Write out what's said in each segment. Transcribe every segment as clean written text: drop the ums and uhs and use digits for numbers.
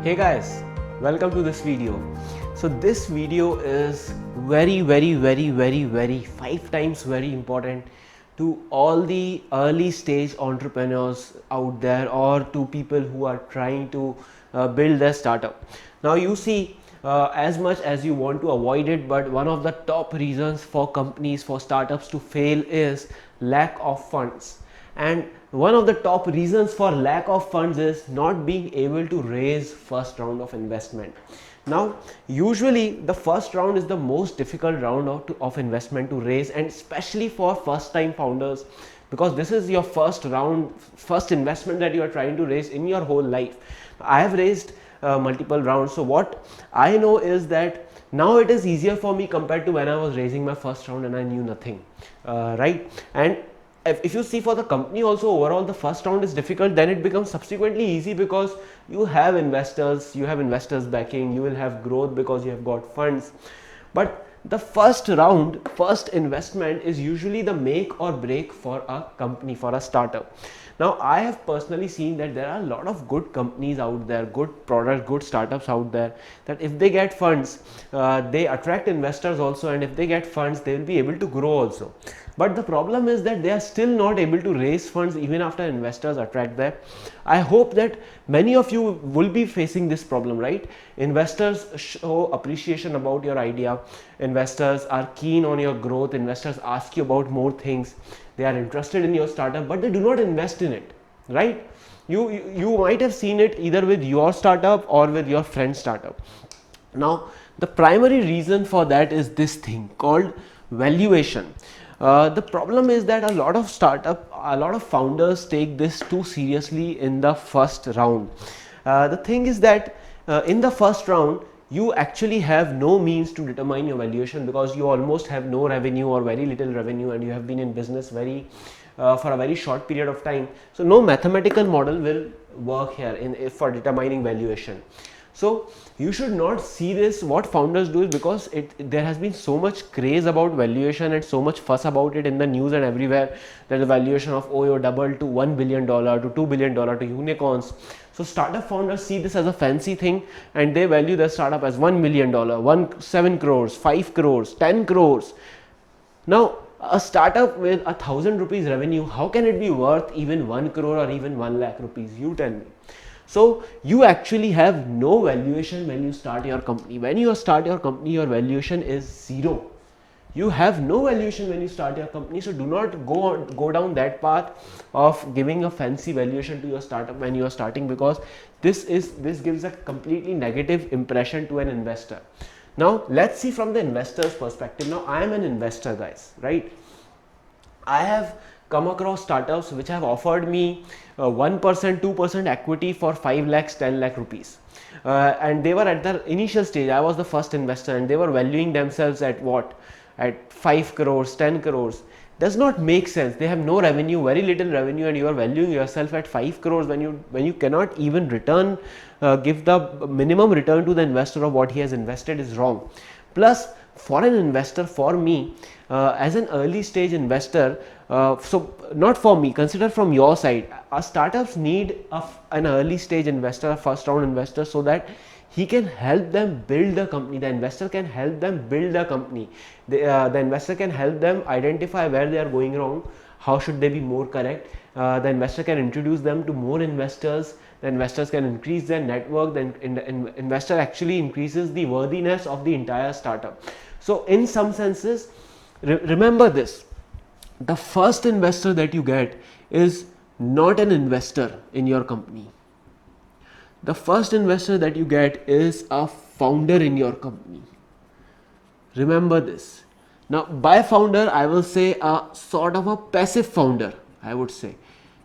Hey guys, welcome to this video. So this video is very 5 times very important to all the early stage entrepreneurs out there, or to people who are trying to build their startup. Now you see, as much as you want to avoid it, but one of the top reasons for companies, for startups to fail is lack of funds. And one of the top reasons for lack of funds is not being able to raise first round of investment. Now usually the first round is the most difficult round of investment to raise, and especially for first time founders, because this is your first round, first investment that you are trying to raise in your whole life. I have raised multiple rounds, so what I know is that now it is easier for me compared to when I was raising my first round and I knew nothing, right? And if you see, for the company also, overall the first round is difficult, then it becomes subsequently easy because you have investors backing, you will have growth because you have got funds. But the first round, first investment is usually the make or break for a company, for a startup. Now I have personally seen that there are a lot of good companies out there, good products, good startups out there, that if they get funds, they attract investors also, and if they get funds they will be able to grow also. But the problem is that they are still not able to raise funds even after investors attract them. I hope that many of you will be facing this problem, right? Investors show appreciation about your idea, investors are keen on your growth, investors ask you about more things, they are interested in your startup, but they do not invest in it, right? You might have seen it either with your startup or with your friend's startup. Now the primary reason for that is this thing called valuation. The problem is that a lot of founders take this too seriously in the first round. The thing is that in the first round you actually have no means to determine your valuation, because you almost have no revenue or very little revenue, and you have been in business for a very short period of time. So no mathematical model will work here for determining valuation. So you should not see this. What founders do is, because there has been so much craze about valuation and so much fuss about it in the news and everywhere, that the valuation of OYO doubled to $1 billion to $2 billion to unicorns. So startup founders see this as a fancy thing, and they value their startup as $1 million, 7 crores, 5 crores, 10 crores. Now a startup with 1,000 rupees revenue, how can it be worth even 1 crore or even 1 lakh rupees? You tell me. So you actually have no valuation when you start your company. When you start your company, your valuation is zero. You have no valuation when you start your company. So do not go down that path of giving a fancy valuation to your startup when you are starting, because this gives a completely negative impression to an investor. Now let's see from the investor's perspective. Now I am an investor, guys, right? I have come across startups which have offered me 1%, 2% equity for 5 lakhs, 10 lakh rupees. And they were at the initial stage. I was the first investor, and they were valuing themselves at what? At 5 crores, 10 crores. Does not make sense. They have no revenue, very little revenue, and you are valuing yourself at 5 crores when you cannot even return, give the minimum return to the investor of what he has invested, is wrong. Plus, for an investor, for me, as an early stage investor, so not for me, consider from your side, our startups need an early stage investor, a first round investor, so that he can help them build the company. The investor can help them build the company. The investor can help them identify where they are going wrong, how should they be more correct. The investor can introduce them to more investors. The investors can increase their network. The investor actually increases the worthiness of the entire startup. So in some senses, remember this: the first investor that you get is not an investor in your company. The first investor that you get is a founder in your company. Remember this. Now by founder, I will say a sort of a passive founder, I would say.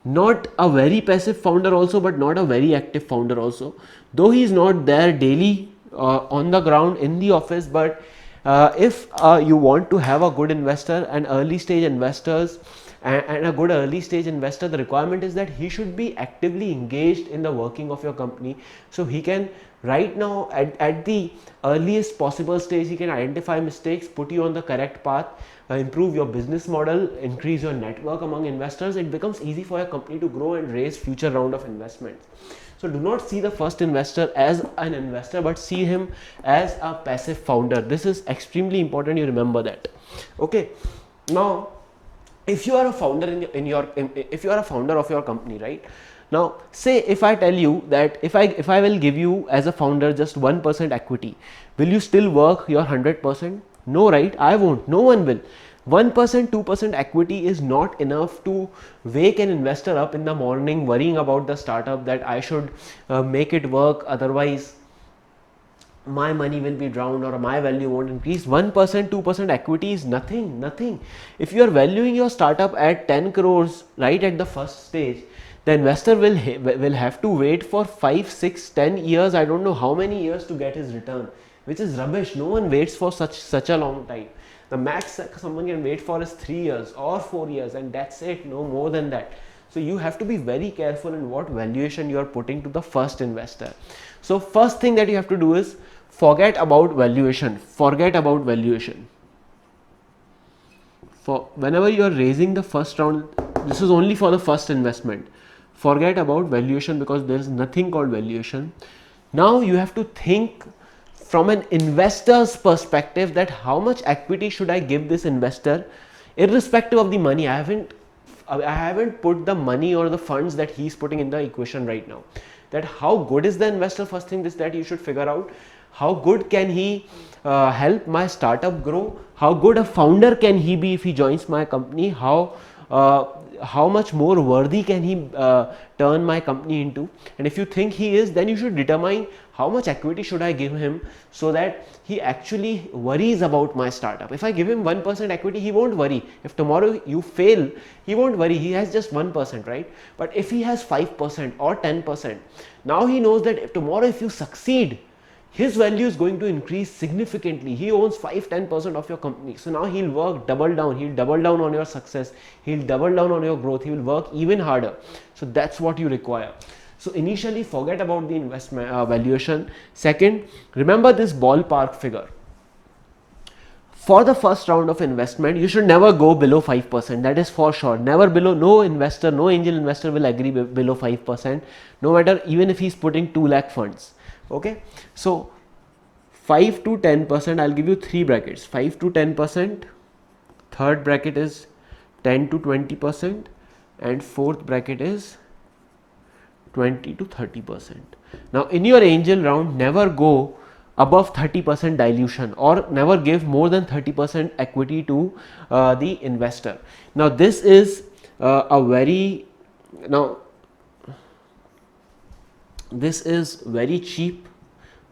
Not a very passive founder also, but not a very active founder also, though he is not there daily on the ground in the office. But if you want to have a good investor and early stage investors, and a good early stage investor, the requirement is that he should be actively engaged in the working of your company. So he can right now at the earliest possible stage, he can identify mistakes, put you on the correct path, improve your business model, increase your network among investors. It becomes easy for your company to grow and raise future round of investments. So do not see the first investor as an investor, but see him as a passive founder. This is extremely important, you remember that. Okay, now if you are a founder if you are a founder of your company, right? Now say if I tell you that if I will give you as a founder just 1% equity, will you still work your 100%? No, right? I won't. No one will. 1%, 2% equity is not enough to wake an investor up in the morning worrying about the startup, that I should make it work, otherwise my money will be drowned or my value won't increase. 1%, 2% equity is nothing. If you are valuing your startup at 10 crores right at the first stage, the investor will have to wait for 5, 6, 10 years, I don't know how many years, to get his return, which is rubbish. No one waits for such a long time. The max someone can wait for is 3 years or 4 years, and that's it, no more than that. So you have to be very careful in what valuation you are putting to the first investor. So first thing that you have to do is forget about valuation. For whenever you are raising the first round, this is only for the first investment. Forget about valuation, because there is nothing called valuation. Now you have to think from an investor's perspective, that how much equity should I give this investor, irrespective of the money. I haven't put the money or the funds that he's putting in the equation right now. That how good is the investor? First thing is that you should figure out how good can he help my startup grow, how good a founder can he be if he joins my company, how much more worthy can he turn my company into. And if you think he is, then you should determine how much equity should I give him, so that he actually worries about my startup. If I give him 1% equity, he won't worry. If tomorrow you fail, he won't worry. He has just 1%, right? But if he has 5% or 10%, now he knows that if tomorrow if you succeed, his value is going to increase significantly. He owns 5-10% of your company. So now he'll work double down. He'll double down on your success. He'll double down on your growth. He will work even harder. So that's what you require. So initially forget about the investment valuation. Second, remember this ballpark figure. For the first round of investment, you should never go below 5%. That is for sure. Never below. No investor, no angel investor will agree below 5%. No matter, even if he's putting 2 lakh funds. Okay, so 5 to 10%, I'll give you 3 brackets. 5 to 10%, third bracket is 10 to 20%, and fourth bracket is 20 to 30%. Now in your angel round, never go above 30% dilution, or never give more than 30% equity to the investor. Now this is this is very cheap,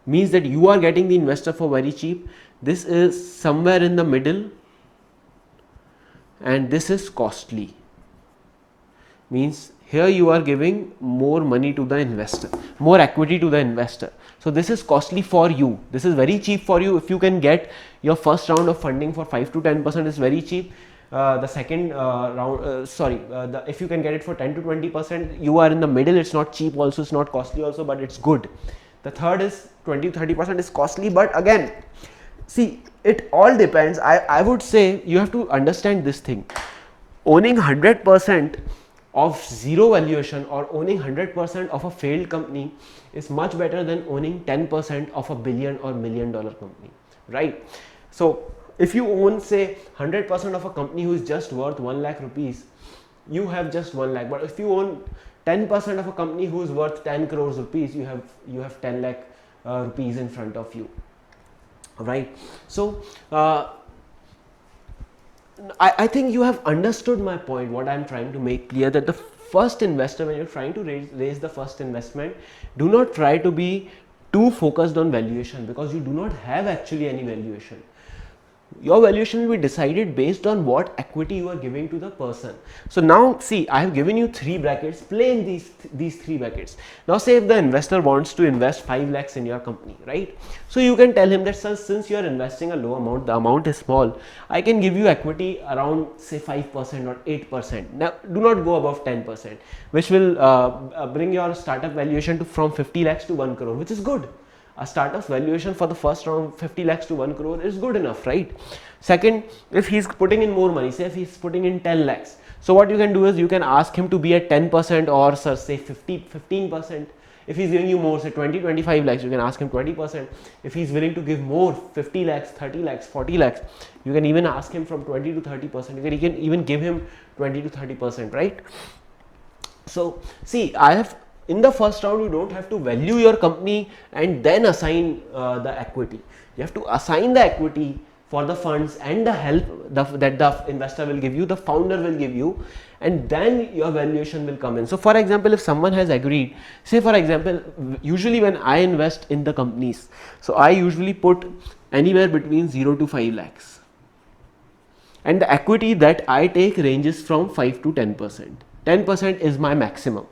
means that you are getting the investor for very cheap. This is somewhere in the middle, and this is costly, means here you are giving more money to the investor, more equity to the investor. So this is costly for you. This is very cheap for you. If you can get your first round of funding for 5 to 10% is very cheap. The second round, if you can get it for 10 to 20%, you are in the middle. It's not cheap also, it's not costly also, but it's good. The third is 20 to 30% is costly, but again, see, it all depends. I would say you have to understand this thing. Owning 100% of zero valuation or owning 100% of a failed company is much better than owning 10% of a billion or $1 million company, right? So if you own, say, 100% of a company who is just worth 1 lakh rupees, you have just 1 lakh. But if you own 10% of a company who is worth 10 crores rupees, you have 10 lakh rupees in front of you, right? So I think you have understood my point, what I am trying to make clear, that the first investor, when you are trying to raise the first investment, do not try to be too focused on valuation, because you do not have actually any valuation. Your valuation will be decided based on what equity you are giving to the person. So now see, I have given you 3 brackets, play in these 3 brackets. Now say if the investor wants to invest 5 lakhs in your company, right? So you can tell him that, since you are investing a low amount, the amount is small, I can give you equity around, say, 5% or 8%. Now do not go above 10%, which will bring your startup valuation from 50 lakhs to 1 crore, which is good. A startup valuation for the first round 50 lakhs to 1 crore is good enough, right? Second, if he's putting in more money, say if he's putting in 10 lakhs, so what you can do is you can ask him to be at 10% or say 15%, If he's giving you more, say 20-25 lakhs, you can ask him 20%. If he's willing to give more, 50 lakhs, 30 lakhs, 40 lakhs, you can even ask him from 20 to 30%. You can even give him 20 to 30%, right? So see, in the first round, you don't have to value your company and then assign the equity. You have to assign the equity for the funds and the help that the investor will give you, the founder will give you, and then your valuation will come in. So for example, if someone has agreed, say for example, usually when I invest in the companies, so I usually put anywhere between 0 to 5 lakhs. And the equity that I take ranges from 5 to 10%. 10% is my maximum.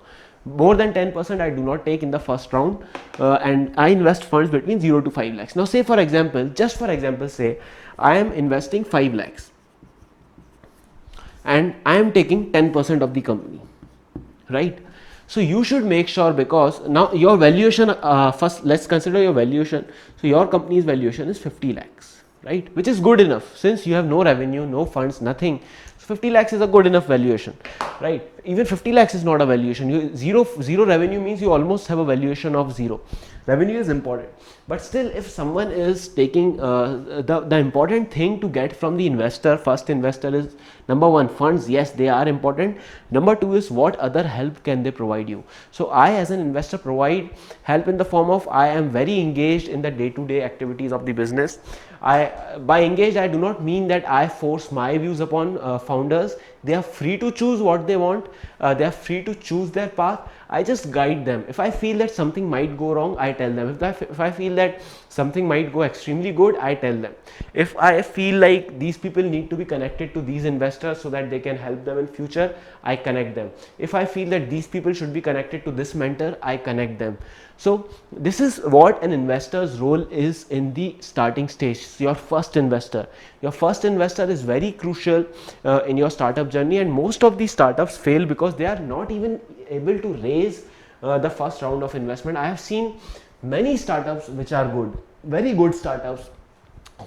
More than 10% I do not take in the first round, and I invest funds between 0 to 5 lakhs. Now say for example, just for example, say I am investing 5 lakhs and I am taking 10% of the company, right? So you should make sure, because now your valuation, first let's consider your valuation. So your company's valuation is 50 lakhs, right? Which is good enough since you have no revenue, no funds, nothing. 50 lakhs is a good enough valuation, right? Even 50 lakhs is not a valuation. Zero revenue means you almost have a valuation of 0. Revenue is important, but still, if someone is taking the important thing to get from the investor, first investor, is number 1, funds. Yes, they are important. Number 2 is what other help can they provide you. So I as an investor provide help in the form of, I am very engaged in the day-to-day activities of the business. By engaged, I do not mean that I force my views upon founders. They are free to choose what they want. They are free to choose their path. I just guide them. If I feel that something might go wrong, I tell them. If I feel that something might go extremely good, I tell them. If I feel like these people need to be connected to these investors so that they can help them in future, I connect them. If I feel that these people should be connected to this mentor, I connect them. So this is what an investor's role is in the starting stage. Your first investor. Your first investor is very crucial in your startup journey, and most of these startups fail because they are not even able to raise the first round of investment. I have seen many startups which are good, very good startups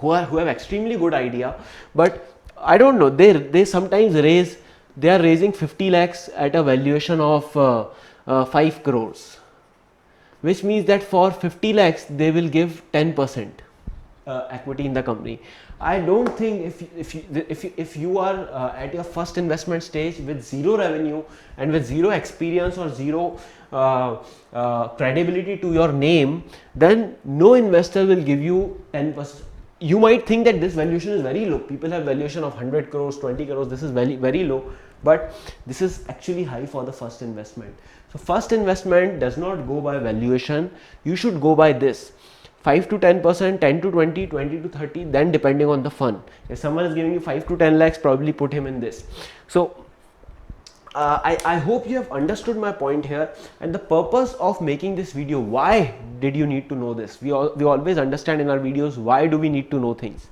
who have extremely good idea, but I don't know, they sometimes they are raising 50 lakhs at a valuation of 5 crores. Which means that for 50 lakhs they will give 10% equity in the company. I don't think if you are at your first investment stage with 0 revenue and with 0 experience or 0 credibility to your name, then no investor will give you 10%. You might think that this valuation is very low. People have valuation of 100 crores, 20 crores. This is very, very low, but this is actually high for the first investment. So first investment does not go by valuation. You should go by this: 5 to 10%, 10 to 20, 20 to 30, then depending on the fund. If someone is giving you 5 to 10 lakhs, probably put him in this. So I hope you have understood my point here, and the purpose of making this video. Why did you need to know this? We always understand in our videos, why do we need to know things?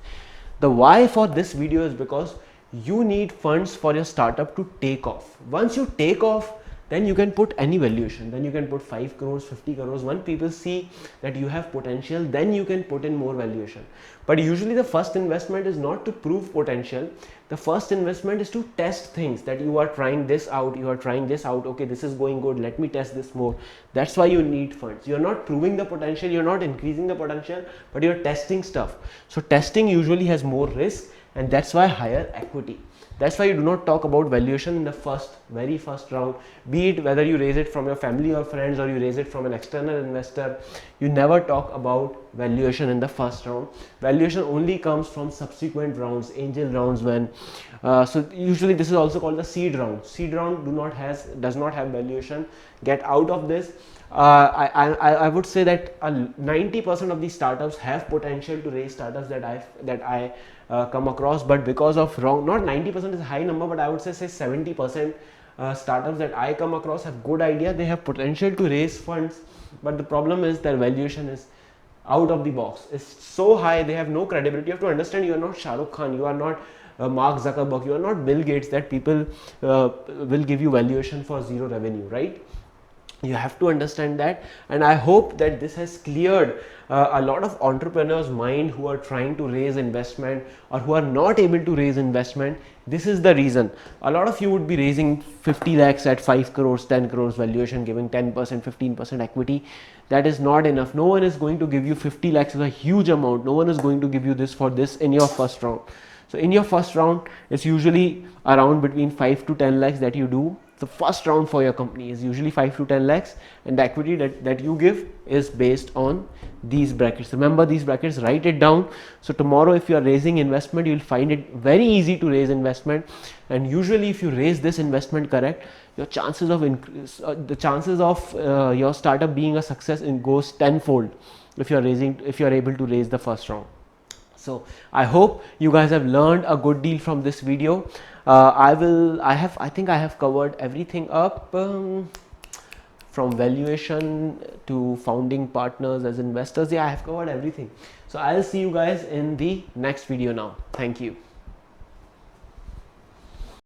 The why for this video is because you need funds for your startup to take off. Once you take off, then you can put any valuation. Then you can put 5 crores, 50 crores. When people see that you have potential, then you can put in more valuation. But usually the first investment is not to prove potential. The first investment is to test things, that you are trying this out, you are trying this out. Okay, this is going good, let me test this more. That's why you need funds. You're not proving the potential, you're not increasing the potential, but you're testing stuff. So testing usually has more risk, and that's why higher equity. That's why you do not talk about valuation in the very first round, be it whether you raise it from your family or friends or you raise it from an external investor. You never talk about valuation in the first round. Valuation only comes from subsequent rounds, angel rounds, when so usually this is also called the seed round. Seed round does not have valuation. Get out of this. I would say that 90% of these startups have potential to raise startups that I come across, but because of not 90% is a high number, but I would say 70% startups that I come across have good idea. They have potential to raise funds, but the problem is their valuation is out of the box. It's so high, they have no credibility. You have to understand, you are not Shah Rukh Khan, you are not Mark Zuckerberg, you are not Bill Gates, that people will give you valuation for 0 revenue, right? You have to understand that, and I hope that this has cleared a lot of entrepreneurs' mind who are trying to raise investment or who are not able to raise investment. This is the reason. A lot of you would be raising 50 lakhs at 5 crores, 10 crores valuation, giving 10%, 15% equity. That is not enough. No one is going to give you 50 lakhs, is a huge amount. No one is going to give you this for this in your first round. So in your first round, it's usually around between 5 to 10 lakhs that you do. The first round for your company is usually 5 to 10 lakhs, and the equity that you give is based on these brackets. Remember these brackets, write it down. So tomorrow if you are raising investment, you will find it very easy to raise investment, and usually if you raise this investment correct, your chances of the chances of your startup being a success goes tenfold if you are able to raise the first round. So I hope you guys have learned a good deal from this video. I think I have covered everything up, from valuation to founding partners as investors. Yeah, I have covered everything. So I'll see you guys in the next video now. Thank you.